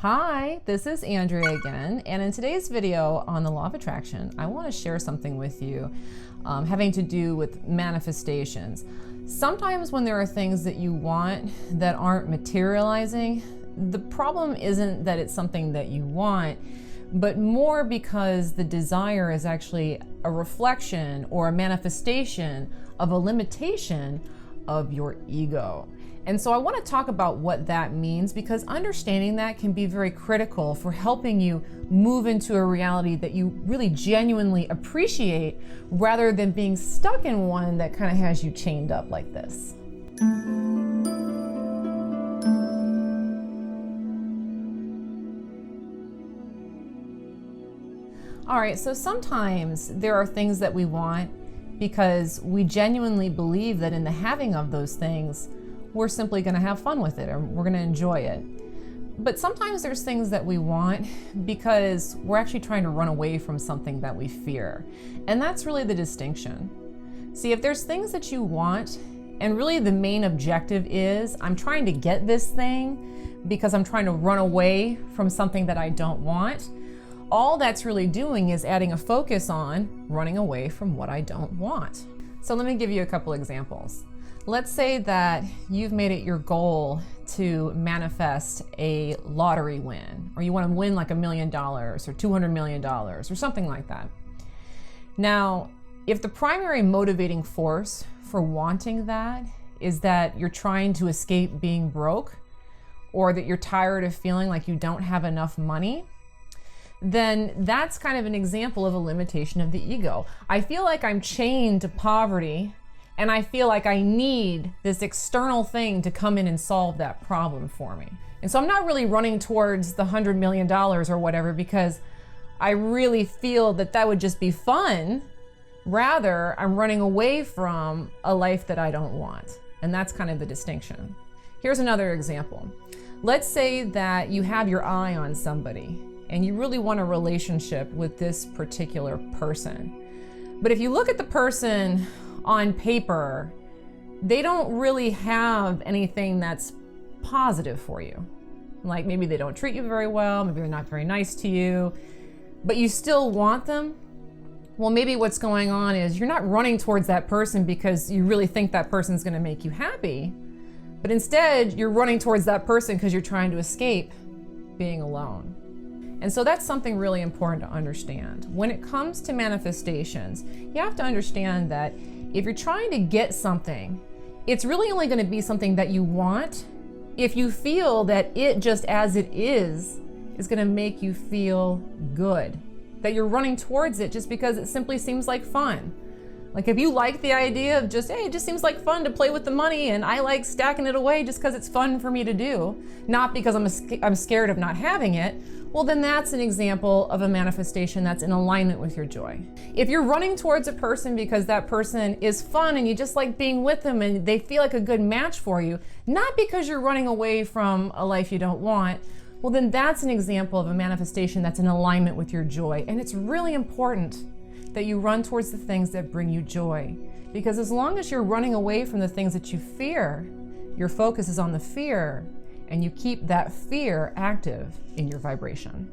Hi, this is Andrea again, and in today's video on the law of attraction, I want to share something with you having to do with manifestations. Sometimes when there are things that you want that aren't materializing, the problem isn't that it's something that you want, but more because the desire is actually a reflection or a manifestation of a limitation of your ego. And so I want to talk about what that means, because understanding that can be very critical for helping you move into a reality that you really genuinely appreciate, rather than being stuck in one that kind of has you chained up like this. All right, so sometimes there are things that we want because we genuinely believe that in the having of those things, we're simply going to have fun with it, or we're going to enjoy it. But sometimes there's things that we want because we're actually trying to run away from something that we fear. And that's really the distinction. See, if there's things that you want, and really the main objective is, I'm trying to get this thing because I'm trying to run away from something that I don't want, all that's really doing is adding a focus on running away from what I don't want. So let me give you a couple examples. Let's say that you've made it your goal to manifest a lottery win, or you want to win like $1 million or $200 million or something like that. Now, if the primary motivating force for wanting that is that you're trying to escape being broke, or that you're tired of feeling like you don't have enough money, then that's kind of an example of a limitation of the ego. I feel like I'm chained to poverty, and I feel like I need this external thing to come in and solve that problem for me. And so I'm not really running towards the $100 million or whatever because I really feel that that would just be fun. Rather, I'm running away from a life that I don't want. And that's kind of the distinction. Here's another example. Let's say that you have your eye on somebody and you really want a relationship with this particular person. But if you look at the person on paper, they don't really have anything that's positive for you. Like maybe they don't treat you very well, maybe they're not very nice to you, but you still want them. Well, maybe what's going on is you're not running towards that person because you really think that person's going to make you happy, but instead you're running towards that person because you're trying to escape being alone. And so that's something really important to understand. When it comes to manifestations, you have to understand that if you're trying to get something, it's really only going to be something that you want if you feel that it just as it is going to make you feel good. That you're running towards it just because it simply seems like fun. Like if you like the idea of just, hey, it just seems like fun to play with the money and I like stacking it away just because it's fun for me to do, not because I'm scared of not having it, well then that's an example of a manifestation that's in alignment with your joy. If you're running towards a person because that person is fun and you just like being with them and they feel like a good match for you, not because you're running away from a life you don't want, well then that's an example of a manifestation that's in alignment with your joy. And it's really important that you run towards the things that bring you joy. Because as long as you're running away from the things that you fear, your focus is on the fear, and you keep that fear active in your vibration.